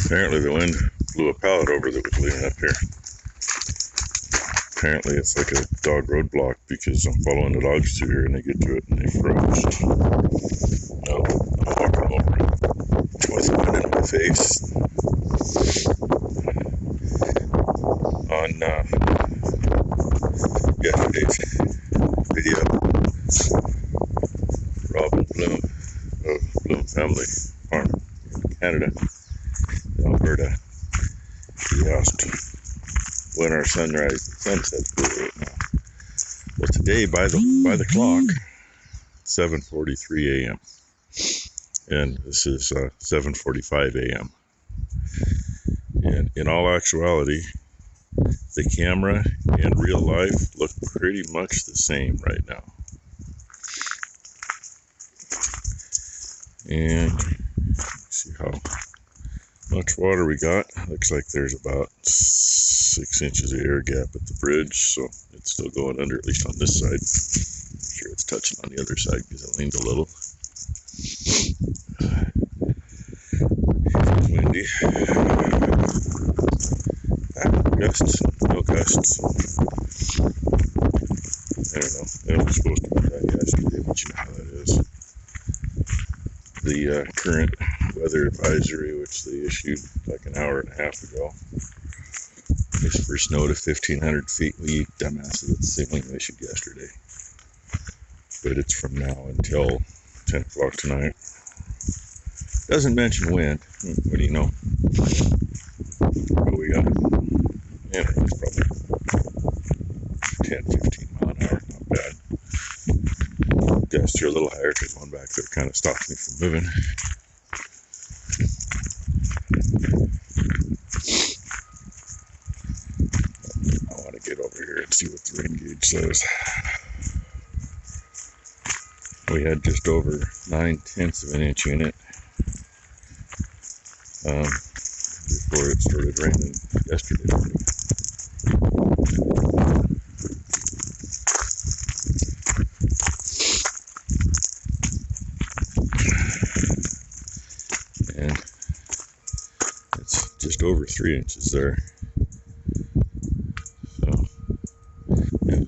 Apparently the wind blew a pallet over that was leaning up here. Apparently it's like a dog roadblock because I'm following the dogs through here and they get to it and they froze. No, I'm walking over it with wind in my face. On yesterday's video, Robin Bloom of Bloom Family Farm in Canada, Alberta, he asked when our sunrise and sunset's blue right now. Well, today by the clock, 7:43 a.m. and this is 7:45 a.m. And in all actuality, the camera and real life look pretty much the same right now. And let's see how much water we got. Looks like there's about 6 inches of air gap at the bridge, so it's still going under, at least on this side. I'm sure it's touching on the other side because it leaned a little. It's windy. Gusts, no gusts. I don't know. It was supposed to be that yesterday, but you know how that is. The current weather advisory, which they issued like an hour and a half ago, is for snow to 1,500 feet. Well, you dumbasses, it's the same thing they issued yesterday. But it's from now until 10 o'clock tonight. Doesn't mention wind. What do you know? But we got, it's probably 10, 15 mile an hour. Not bad. Gusts are a little higher because one back there kind of stops me from moving. I want to get over here and see what the rain gauge says. We had just over 9/10 of an inch in it before it started raining yesterday morning. And it's just over 3 inches there. So, yeah,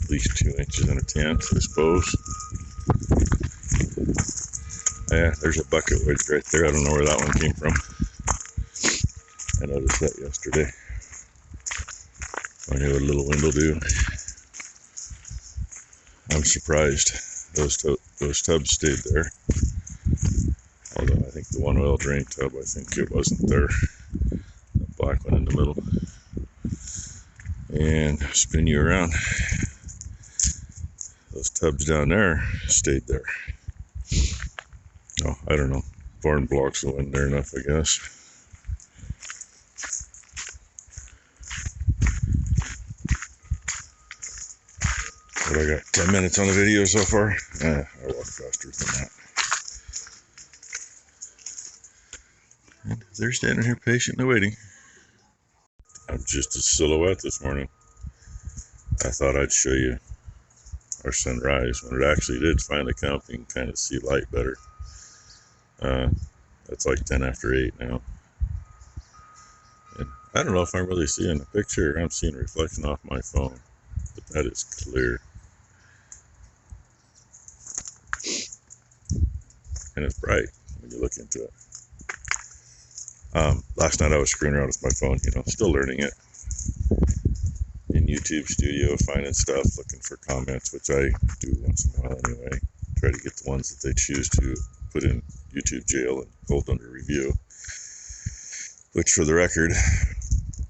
at least 2 inches and a tenth, I suppose. Yeah, there's a bucket wedge right there. I don't know where that one came from. I noticed that yesterday. I knew what a little wind will do. I'm surprised those tubs stayed there. Although I think the one oil drain tub, I think it wasn't there. The black one in the middle. And spin you around. Those tubs down there stayed there. Oh, I don't know. Barn blocks will in there enough, I guess. But I got 10 minutes on the video so far. I walk faster than that. And they're standing here patiently waiting. I'm just a silhouette this morning. I thought I'd show you our sunrise when it actually did finally come. You can kind of see light better. It's like 10 after 8 now. And I don't know if I'm really seeing the picture or I'm seeing a reflection off my phone, but that is clear. And it's bright when you look into it. Last night I was screwing around with my phone, still learning it. In YouTube Studio, finding stuff, looking for comments, which I do once in a while anyway. Try to get the ones that they choose to put in YouTube jail and hold under review. Which, for the record,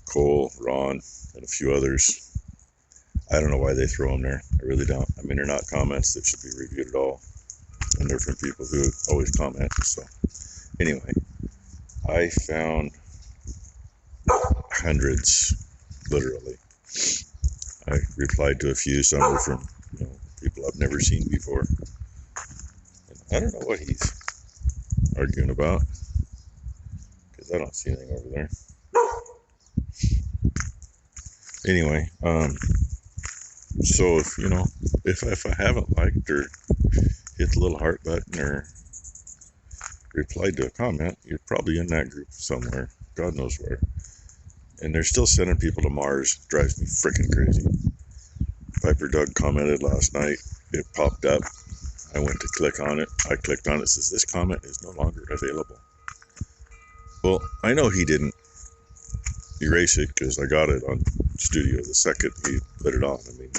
Cole, Ron, and a few others, I don't know why they throw them there. I really don't. I mean, they're not comments that should be reviewed at all. And they're from people who always comment. So, anyway, I found hundreds, literally. I replied to a few. Some were from people I've never seen before. And I don't know what he's arguing about, because I don't see anything over there. Anyway, so if I haven't liked or hit the little heart button or replied to a comment. You're probably in that group somewhere. God knows where. And they're still sending people to Mars. Drives me freaking crazy. Piper Doug commented last night. It popped up. I went to click on it. I clicked on it. It says, this comment is no longer available. Well, I know he didn't erase it because I got it on Studio the second he put it on. I mean,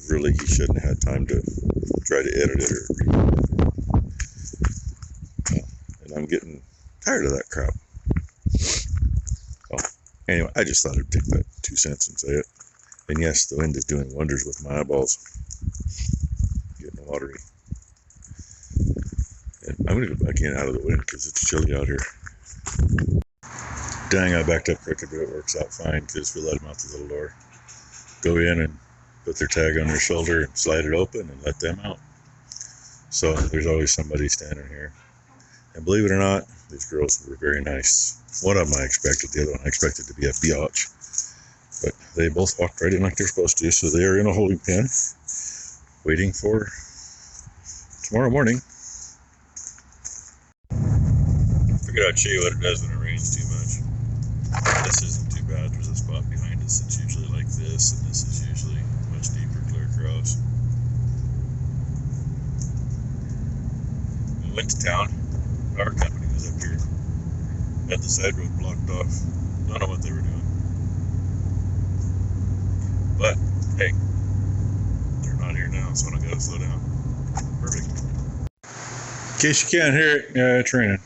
really, he shouldn't have had time to try to edit it or remove it. And I'm getting tired of that crap. Oh, anyway, I just thought I'd take that 2 cents and say it. And yes, the wind is doing wonders with my eyeballs. Getting watery. And I'm going to go back in out of the wind because it's chilly out here. Dang, I backed up crooked, but it works out fine because we let them out the little door. Go in and put their tag on their shoulder and slide it open and let them out. So there's always somebody standing here. And believe it or not, these girls were very nice. One of them I expected, the other one I expected to be a biatch. But they both walked right in like they're supposed to, so they are in a holding pen, waiting for tomorrow morning. Figured I'd show you what it does when it rains too much. This isn't too bad. There's a spot behind us that's usually like this, and this is usually much deeper, clear across. We went to town. Our company was up here. Had the side road blocked off. Don't know what they were doing. But, hey, they're not here now, so I don't gotta slow down. Perfect. In case you can't hear it, yeah, it's raining.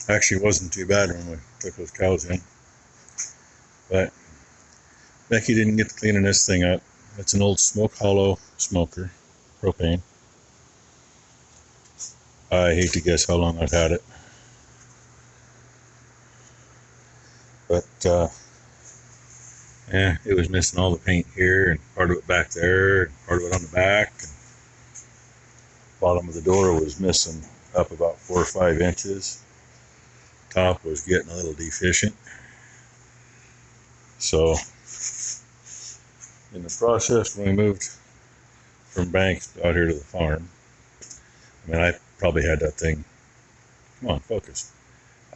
Actually, it wasn't too bad when we took those cows in. But Becky didn't get to cleaning this thing up. It's an old Smoke Hollow smoker, propane. I hate to guess how long I've had it. But, yeah, it was missing all the paint here, and part of it back there, and part of it on the back. And bottom of the door was missing up about 4 or 5 inches. Top was getting a little deficient. So, in the process, when we moved from Banks out here to the farm, I mean, I probably had that thing, come on, focus.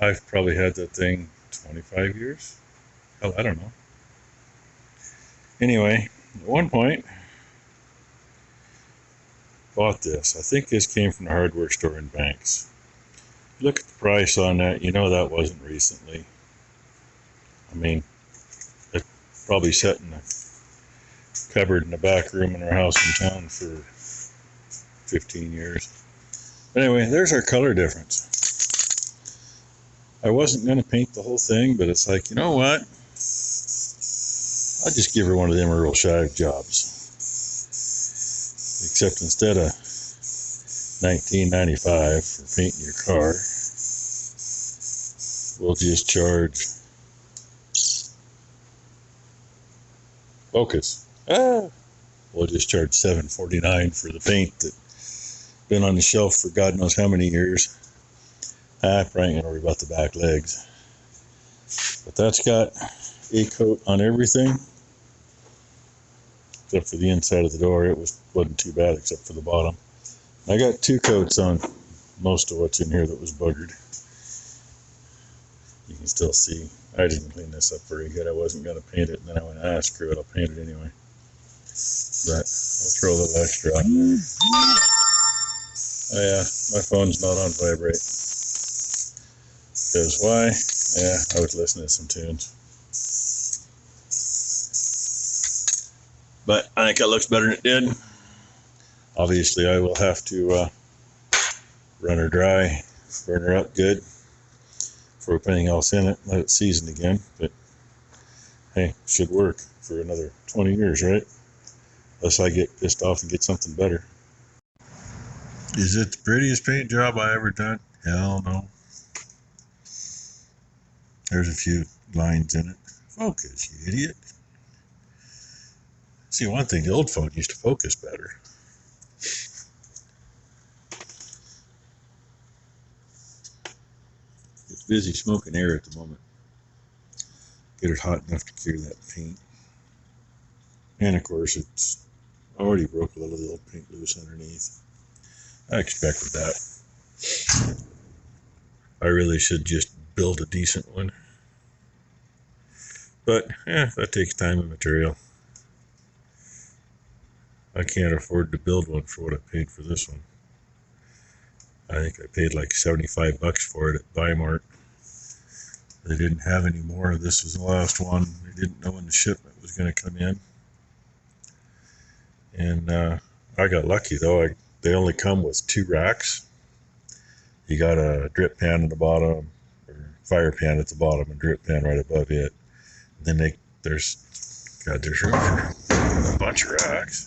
I've probably had that thing 25 years? Hell, I don't know. Anyway, at one point, bought this. I think this came from the hardware store in Banks. Look at the price on that. You know that wasn't recently. I mean, it probably sat in a cupboard in the back room in our house in town for 15 years. But anyway, there's our color difference. I wasn't going to paint the whole thing, but it's like, you know what? I'll just give her one of them Earl Shag jobs. Except instead of $19.95 for painting your car, we'll just charge focus. We'll just charge $7.49 for the paint that's been on the shelf for God knows how many years. I probably ain't gonna worry about the back legs, but that's got a coat on everything except for the inside of the door. It wasn't too bad except for the bottom. I got 2 coats on most of what's in here that was buggered. You can still see I didn't clean this up very good. I wasn't going to paint it, and then I went, screw it, I'll paint it anyway. But I'll throw a little extra on there. Oh yeah, my phone's not on vibrate. Because why? Yeah, I was listening to some tunes. But I think that looks better than it did. Obviously, I will have to run her dry, burn her up good before putting else in it, let it season again. But hey, should work for another 20 years, right? Unless I get pissed off and get something better. Is it the prettiest paint job I ever done? Hell no. There's a few lines in it. Focus, you idiot. See, one thing, the old phone used to focus better. It's busy smoking air at the moment. Get it hot enough to cure that paint. And of course, it's already broke a little of the old paint loose underneath. I expected that. I really should just build a decent one. But, that takes time and material. I can't afford to build one for what I paid for this one. I think I paid like $75 for it at Bimart. They didn't have any more. This was the last one. They didn't know when the shipment was going to come in. And I got lucky though. They only come with 2 racks. You got a drip pan at the bottom, or fire pan at the bottom, and drip pan right above it. And then there's room for a bunch of racks.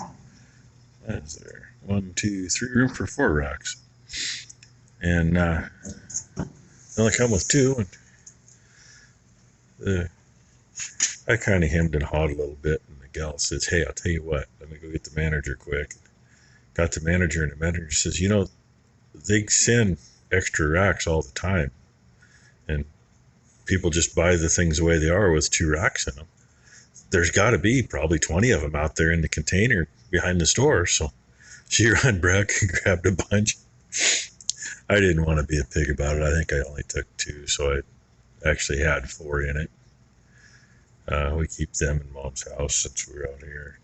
What is there? 1, 2, 3, room for 4 racks. And they only come with 2. And I kind of hemmed and hawed a little bit, and the gal says, "Hey, I'll tell you what, let me go get the manager quick." Got the manager, and the manager says, they send extra racks all the time, and people just buy the things the way they are with 2 racks in them. There's got to be probably 20 of them out there in the container behind the store. So she ran back and grabbed a bunch. I didn't want to be a pig about it. I think I only took 2, so I actually had 4 in it. We keep them in Mom's house since we're out here.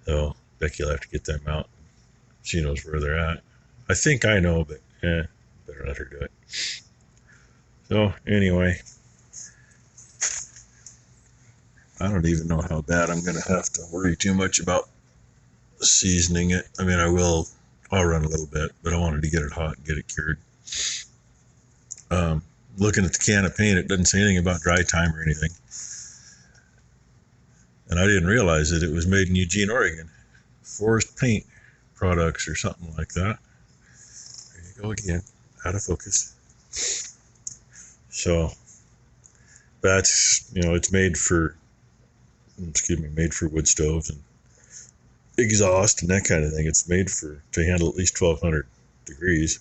So Becky will have to get them out. She knows where they're at. I think I know, but better let her do it. So anyway, I don't even know how bad I'm going to have to worry too much about seasoning it. I mean, I'll run a little bit, but I wanted to get it hot and get it cured. Looking at the can of paint, it doesn't say anything about dry time or anything. And I didn't realize that it was made in Eugene, Oregon. Forest Paint Products or something like that. There you go again, out of focus. So that's, it's made for wood stoves and exhaust and that kind of thing. It's made to handle at least 1200 degrees.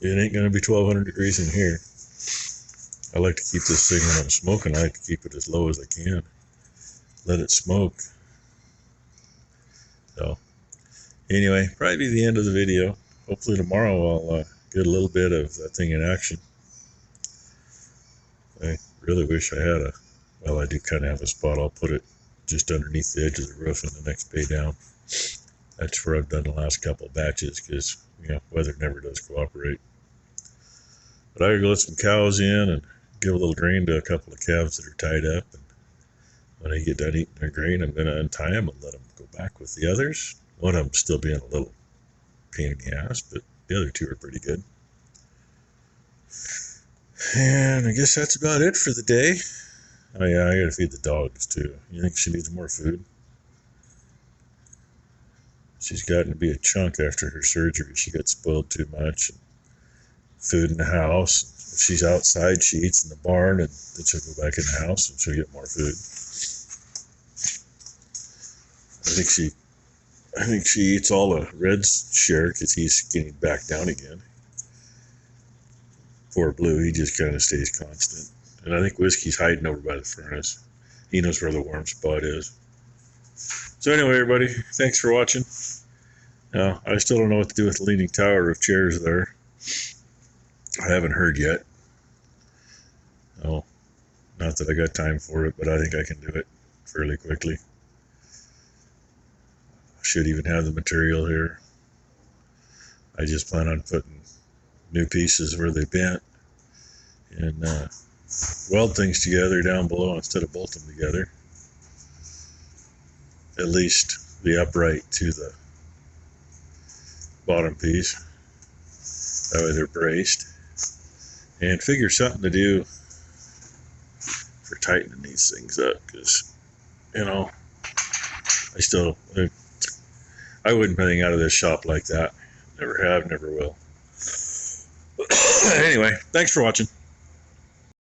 It ain't going to be 1200 degrees in here. I like to keep this thing when I'm smoking. I like to keep it as low as I can. Let it smoke. So anyway, probably be the end of the video. Hopefully tomorrow I'll get a little bit of that thing in action. I really wish I had I do kind of have a spot. I'll put it just underneath the edge of the roof in the next bay down. That's where I've done the last couple of batches because, weather never does cooperate. But I gotta go let some cows in and give a little grain to a couple of calves that are tied up. And when they get done eating their grain, I'm gonna untie them and let them go back with the others. One of them still being a little pain in the ass, but the other 2 are pretty good. And I guess that's about it for the day. Oh yeah, I gotta feed the dogs too. You think she needs more food? She's gotten to be a chunk after her surgery. She got spoiled too much. Food in the house. If she's outside, she eats in the barn, and then she'll go back in the house and she'll get more food. I think she eats all of Red's share because he's getting back down again. Poor Blue, he just kind of stays constant. And I think Whiskey's hiding over by the furnace. He knows where the warm spot is. So anyway, everybody, thanks for watching. Now, I still don't know what to do with the leaning tower of chairs there. I haven't heard yet. Oh, not that I got time for it, but I think I can do it fairly quickly. I should even have the material here. I just plan on putting new pieces where they bent and weld things together down below instead of bolt them together. At least the upright to the bottom piece. That way they're braced. And figure something to do for tightening these things up, because I wouldn't put anything out of this shop like that. Never have, never will. Anyway, thanks for watching.